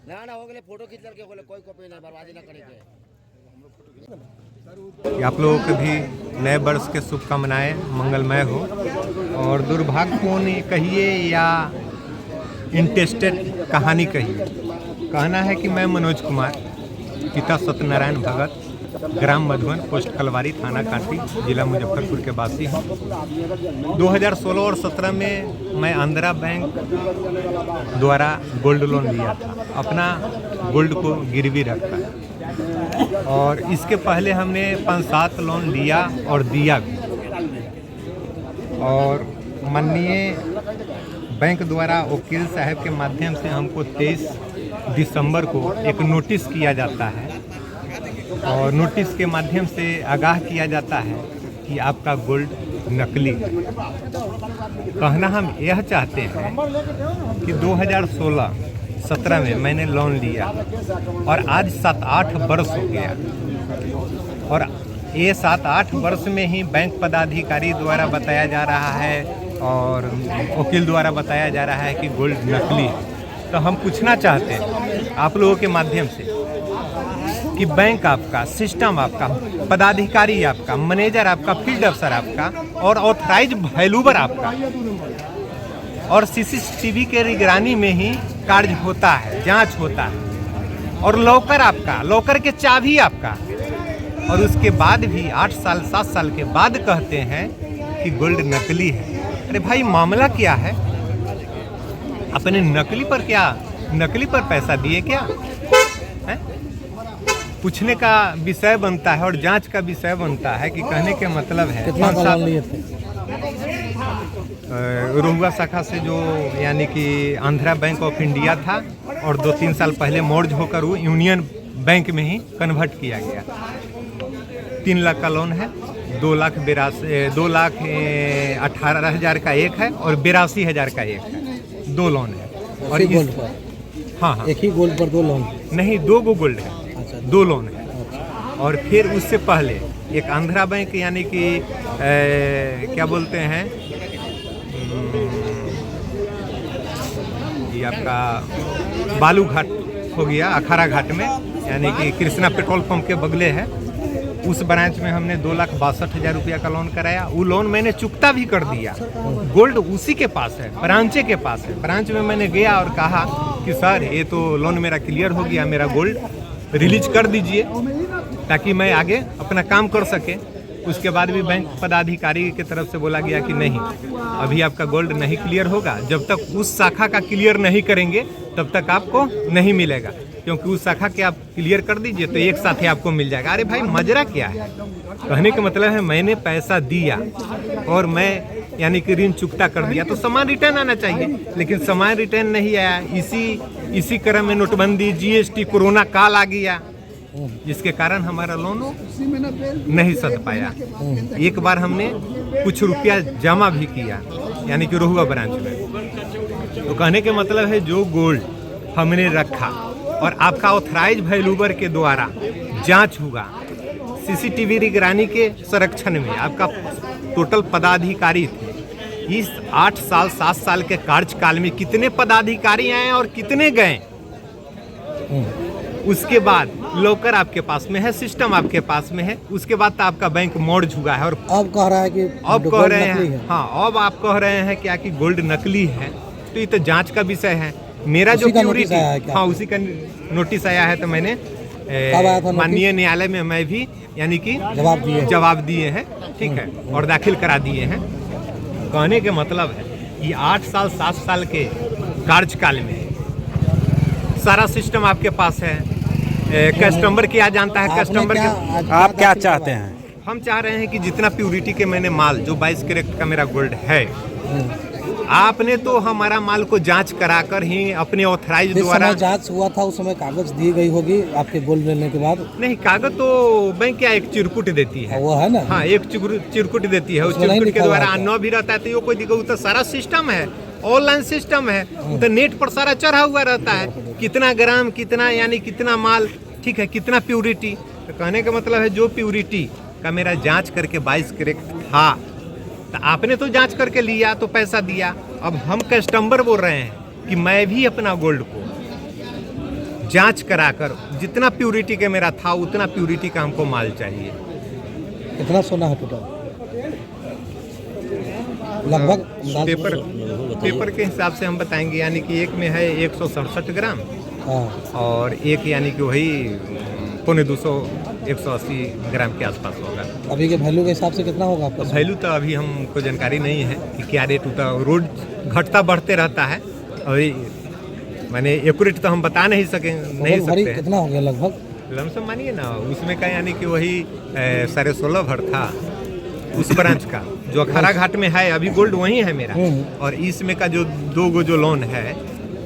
ना ना हो गए फोटो खींच करके बोले कोई कॉपी नहीं बर्बादी ना करेंगे। आप लोगों को भी नए वर्ष के शुभकामनाएं, मंगलमय हो। और दुर्भाग्यपूर्ण कहिए या इंटरेस्टेड कहानी कहिए, कहना है कि मैं मनोज कुमार, पिता सत्यनारायण भगत, ग्राम मधुबन, पोस्ट कलवारी, थाना कांटी, जिला मुजफ्फरपुर के वासी हूँ। 2016 और 17 में मैं आंध्रा बैंक द्वारा गोल्ड लोन लिया था, अपना गोल्ड को गिरवी रखकर। और इसके पहले हमने 5-7 लोन लिया और दिया भी। और माननीय बैंक द्वारा वकील साहब के माध्यम से हमको 23 दिसंबर को एक नोटिस किया जाता है और नोटिस के माध्यम से आगाह किया जाता है कि आपका गोल्ड नकली है। कहना हम यह चाहते हैं कि 2016-17 में मैंने लोन लिया और आज 7-8 वर्ष हो गया, और ये 7-8 वर्ष में ही बैंक पदाधिकारी द्वारा बताया जा रहा है और वकील द्वारा बताया जा रहा है कि गोल्ड नकली है। तो हम पूछना चाहते हैं आप लोगों के माध्यम से कि बैंक आपका, सिस्टम आपका, पदाधिकारी आपका, मैनेजर आपका, फील्ड अफसर आपका और ऑथराइज वैल्यूबर आपका और सीसीटीवी के निगरानी में ही कार्य होता है, जांच होता है, और लॉकर आपका, लॉकर के चाबी आपका, और उसके बाद भी 8 साल 7 साल के बाद कहते हैं कि गोल्ड नकली है। अरे भाई मामला क्या है? अपने नकली पर पैसा दिए क्या है? पूछने का विषय बनता है और जांच का विषय बनता है कि कहने के मतलब है कितना लोन लिए थे? रोहुआ शाखा से जो यानी कि आंध्रा बैंक ऑफ इंडिया था और 2-3 साल पहले मर्ज होकर वो यूनियन बैंक में ही कन्वर्ट किया गया। 3 लाख का लोन है, 2,18,000 का एक है और 82,000 का एक है, 2 लोन है। और गोल्ड पर? हाँ, एक ही गोल्ड पर 2 लोन? नहीं, 2 गो गोल्ड है, 2 लोन है। और फिर उससे पहले एक आंध्रा बैंक यानी कि क्या बोलते हैं, ये आपका बालू घाट हो गया, अखाड़ा घाट में, यानी कि कृष्णा पेट्रोल पंप के बगले है। उस ब्रांच में हमने 2,62,000 रुपया का लोन कराया। वो लोन मैंने चुकता भी कर दिया। गोल्ड उसी के पास है, ब्रांचे के पास है। ब्रांच में मैंने गया और कहा कि सर ये तो लोन मेरा क्लियर हो गया, मेरा गोल्ड रिलीज कर दीजिए ताकि मैं आगे अपना काम कर सके। उसके बाद भी बैंक पदाधिकारी की तरफ से बोला गया कि नहीं, अभी आपका गोल्ड नहीं क्लियर होगा, जब तक उस शाखा का क्लियर नहीं करेंगे तब तक आपको नहीं मिलेगा, क्योंकि उस शाखा के आप क्लियर कर दीजिए तो एक साथ ही आपको मिल जाएगा। अरे भाई मजरा क्या है? कहने का मतलब है मैंने पैसा दिया और मैं यानी कि ऋण चुकता कर दिया तो सामान रिटर्न आना चाहिए, लेकिन सामान रिटर्न नहीं आया। इसी क्रम में नोटबंदी, जीएसटी, कोरोना काल आ गया, जिसके कारण हमारा लोन नहीं सध पाया। एक बार हमने कुछ रुपया जमा भी किया यानी कि रोहुआ ब्रांच में। तो कहने के मतलब है जो गोल्ड हमने रखा और आपका ऑथराइज वैल्यूबर के द्वारा जांच हुआ, सीसीटीवी निगरानी के संरक्षण में आपका टोटल पदाधिकारी थे। इस 8 साल 7 साल के कार्यकाल में कितने पदाधिकारी आए और कितने गए? उसके बाद लॉकर आपके पास में है, सिस्टम आपके पास में है, उसके बाद तो आपका बैंक मर्ज हुआ है। और अब कह रहा है कि अब कह रहे हैं, हाँ अब आप कह रहे हैं क्या कि गोल्ड नकली है। तो ये तो जांच का विषय है। मेरा जो प्योरिटी, हाँ उसी का नोटिस आया है। तो मैंने माननीय न्यायालय में मैं भी यानी कि जवाब दिए हैं, ठीक है, और दाखिल करा दिए हैं। कहने के मतलब है ये 8 साल 7 साल के कार्यकाल में सारा सिस्टम आपके पास है। कस्टमर क्या जानता है, कस्टमर आप क्या चाहते हैं? हम चाह रहे हैं कि जितना प्योरिटी के मैंने माल, जो 22 कैरेट का मेरा गोल्ड है, आपने तो हमारा माल को जांच कराकर ही अपने ऑथराइज द्वारा जांच हुआ था। उस समय कागज दी गई होगी आपके गोल्ड लेने के बाद? नहीं, कागज तो बैंक क्या एक चिरकुट देती है, वो है ना, हाँ एक चिरकुट देती है। उस चिरकुट के द्वारा अन्य भी रहता है। तो ये कोई दिक्कत, तो सारा सिस्टम है, ऑनलाइन सिस्टम है, तो नेट पर सारा चढ़ा हुआ रहता है, कितना ग्राम, कितना यानी कितना माल, ठीक है, कितना प्योरिटी। तो कहने का मतलब है जो प्यूरिटी का मेरा जांच करके 22 कैरेट था, तो आपने तो जांच करके लिया तो पैसा दिया। अब हम कस्टमर बोल रहे हैं कि मैं भी अपना गोल्ड को जांच कराकर जितना प्यूरिटी के मेरा था उतना प्यूरिटी का हमको माल चाहिए। कितना सोना है टोटल लगभग? पेपर के हिसाब से हम बताएंगे, यानी कि एक में है 167 ग्राम हाँ। और एक यानी कि वही 250 180 ग्राम के आसपास होगा। अभी के वैल्यू के हिसाब से कितना होगा आपका? वैल्यू तो अभी हमको जानकारी नहीं है कि क्या रेट होता है, रोज घटता बढ़ते रहता है। अभी मैंने एक्यूरेट तो हम बता नहीं सकते हैं। कितना हो गया लगभग? लमसम मानिए ना, उसमें का यानी कि वही 16.5 भर था उस ब्रांच का, जो अखाड़ा घाट में है। अभी गोल्ड वही है मेरा, और इसमें का जो 2 गो जो लोन है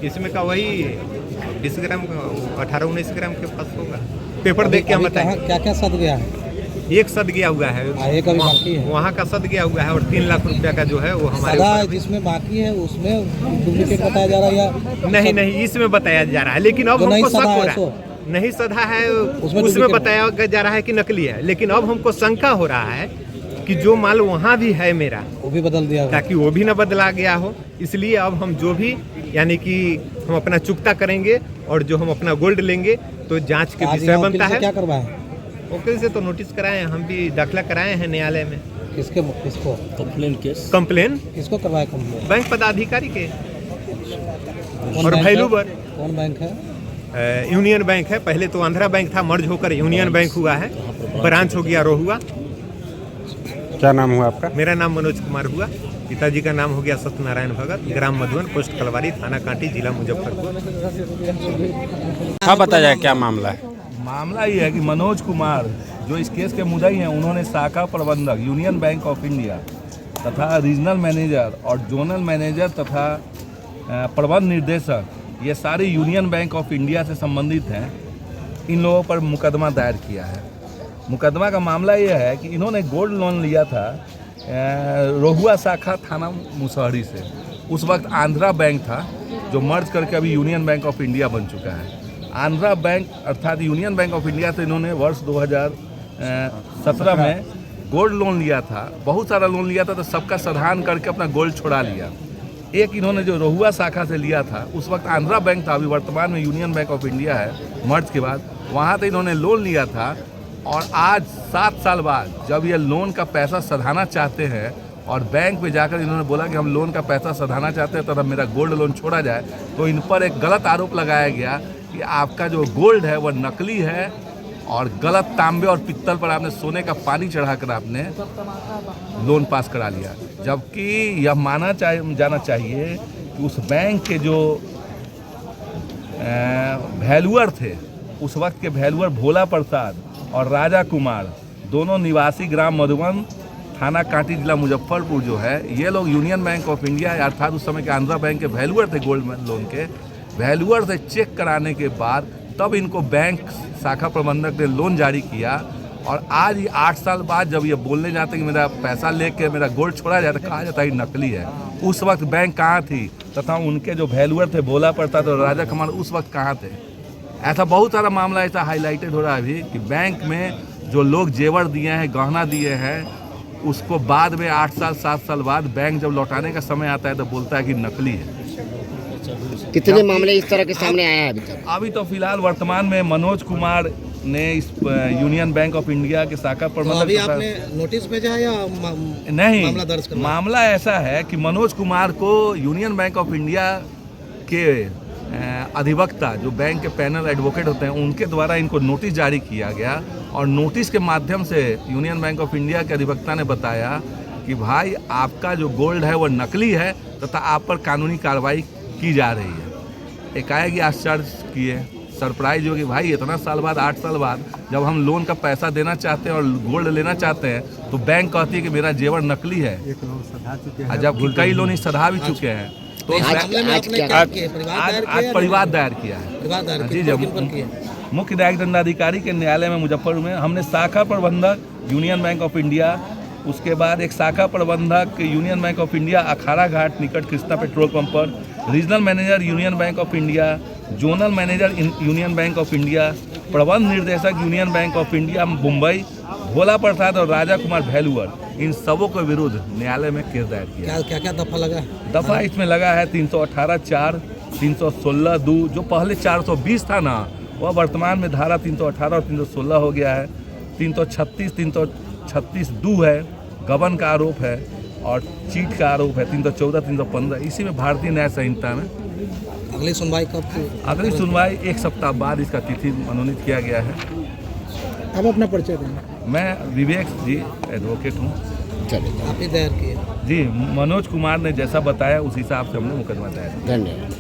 इसमें का वही 20 ग्राम 18-19 ग्राम के पास होगा। पेपर देख के हम बताएंगे। क्या क्या सद गया है? एक सद गया हुआ है, एक अभी बाकी है। वहाँ का सद गया हुआ है, और 3 लाख रुपया का जो है वो हमारे ऊपर। जिसमें बाकी है उसमें डुप्लीकेट बताया जा रहा है या नहीं इसमें बताया जा रहा है, लेकिन अब हमको शक हो रहा है। नहीं सदा है उसमें बताया जा रहा है कि नकली है, लेकिन अब हमको शंका हो रहा है कि जो माल वहाँ भी है मेरा वो भी बदल दिया, ताकि वो भी ना बदला गया हो। इसलिए अब हम जो भी यानी कि हम अपना चुकता करेंगे और जो हम अपना गोल्ड लेंगे तो जांच के विषय बनता है। क्या करवाए? वकील से तो नोटिस कराए हैं, हम भी दाखिला कराए हैं न्यायालय में। किसको कंप्लेन किसको करवाए? कंप्लेन बैंक पदाधिकारी के और वैल्यूबर। कौन बैंक है? यूनियन बैंक है। पहले तो आंध्रा बैंक था, मर्ज होकर यूनियन बैंक हुआ है, ब्रांच हो गया रोहुआ। क्या नाम हुआ आपका? मेरा नाम मनोज कुमार हुआ, पिताजी का नाम हो गया सत्यनारायण भगत, ग्राम मधुवन, पोस्ट कलवारी, थाना कांटी, जिला मुजफ्फरपुर। हाँ, बताया जाए क्या मामला है? मामला ये है कि मनोज कुमार जो इस केस के मुद्दई हैं, उन्होंने शाखा प्रबंधक यूनियन बैंक ऑफ इंडिया तथा रीजनल मैनेजर और जोनल मैनेजर तथा प्रबंध निर्देशक, ये सारे यूनियन बैंक ऑफ इंडिया से संबंधित हैं, इन लोगों पर मुकदमा दायर किया है। मुकदमा का मामला ये है कि इन्होंने गोल्ड लोन लिया था रोहुआ शाखा थाना मुसहरी से। उस वक्त आंध्रा बैंक था जो मर्ज करके अभी यूनियन बैंक ऑफ इंडिया बन चुका है। आंध्रा बैंक अर्थात यूनियन बैंक ऑफ इंडिया से इन्होंने वर्ष 2017 में गोल्ड लोन लिया था। बहुत सारा लोन लिया था, तो सबका समाधान करके अपना गोल्ड छोड़ा लिया। एक इन्होंने जो रोहुआ शाखा से लिया था, उस वक्त आंध्रा बैंक था, अभी वर्तमान में यूनियन बैंक ऑफ इंडिया है मर्ज के बाद। वहाँ से इन्होंने लोन लिया था, और आज 7 साल बाद जब ये लोन का पैसा सधाना चाहते हैं और बैंक में जाकर इन्होंने बोला कि हम लोन का पैसा सधाना चाहते हैं तो मेरा गोल्ड लोन छोड़ा जाए, तो इन पर एक गलत आरोप लगाया गया कि आपका जो गोल्ड है वह नकली है, और गलत तांबे और पित्तल पर आपने सोने का पानी चढ़ाकर आपने लोन पास करा लिया। जबकि यह माना जाना चाहिए कि उस बैंक के जो वैल्यूअर थे, उस वक्त के वैल्यूअर भोला प्रसाद और राजा कुमार, दोनों निवासी ग्राम मधुवन, थाना कांटी, जिला मुजफ्फरपुर जो है, ये लोग यूनियन बैंक ऑफ इंडिया अर्थात उस समय के आंध्रा बैंक के वैल्यूअर थे। गोल्ड लोन के वैल्यूअर से चेक कराने के बाद तब इनको बैंक शाखा प्रबंधक ने लोन जारी किया, और आज ये 8 साल बाद जब ये बोलने जाते हैं कि मेरा पैसा लेके मेरा गोल्ड छोड़ा जाता, कहा जाता है नकली है। उस वक्त बैंक कहाँ थी तथा उनके जो वैल्यूअर थे भोला प्रसाद और राजा कुमार उस वक्त कहाँ थे? ऐसा बहुत सारा मामला ऐसा हाईलाइटेड हो रहा है अभी कि बैंक में जो लोग जेवर दिए हैं, गहना दिए हैं, उसको बाद में 8 साल 7 साल बाद बैंक जब लौटाने का समय आता है तो बोलता है कि नकली है। कितने मामले इस तरह के सामने आए हैं अभी तक? अभी तो फिलहाल वर्तमान में मनोज कुमार ने इस यूनियन बैंक ऑफ इंडिया के शाखा प्रबंधक, अभी आपने नोटिस भेजा है या नहीं, मामला दर्ज करना? मामला ऐसा है कि मनोज कुमार को यूनियन बैंक ऑफ इंडिया के अधिवक्ता, जो बैंक के पैनल एडवोकेट होते हैं, उनके द्वारा इनको नोटिस जारी किया गया, और नोटिस के माध्यम से यूनियन बैंक ऑफ इंडिया के अधिवक्ता ने बताया कि भाई आपका जो गोल्ड है वो नकली है तथा आप पर कानूनी कार्रवाई की जा रही है। एकाएक ही आश्चर्य किए, सरप्राइज हो कि भाई इतना साल बाद, 8 साल बाद जब हम लोन का पैसा देना चाहते हैं और गोल्ड लेना चाहते हैं, तो बैंक कहती है कि मेरा जेवर नकली है, जब कई लोन सधा भी चुके हैं। तो आज परिवार दायर किया है। जी जी, मुख्य न्यायिक दंडाधिकारी के न्यायालय में मुजफ्फरपुर में हमने शाखा प्रबंधक यूनियन बैंक ऑफ इंडिया, उसके बाद एक शाखा प्रबंधक Union Bank of India Akhada Ghat निकट कृष्णा पेट्रोल पंप पर, regional manager Union Bank of India, zonal manager Union Bank of India, प्रबंध निर्देशक Union Bank of India Mumbai Bhola Prasad और राजा कुमार भैलुअर, इन सबों के विरुद्ध न्यायालय में केस दायर किया। क्या क्या दफा लगा? दफा इसमें लगा है 318(4), 316(2), जो पहले 420 था ना, वह वर्तमान में धारा 318 और 316 हो गया है। 336, 336(2) है, गबन का आरोप है और चीट का आरोप है 314, 315। इसी में भारतीय न्याय संहिता में अगली सुनवाई कब की? अगली सुनवाई 1 सप्ताह बाद इसका तिथि मनोनीत किया गया है। अब अपना परिचय दें। मैं विवेक जी एडवोकेट हूँ। चलिए, आप ही दायर किए। जी, मनोज कुमार ने जैसा बताया उस हिसाब से हमने मुकदमा दायर किया। धन्यवाद।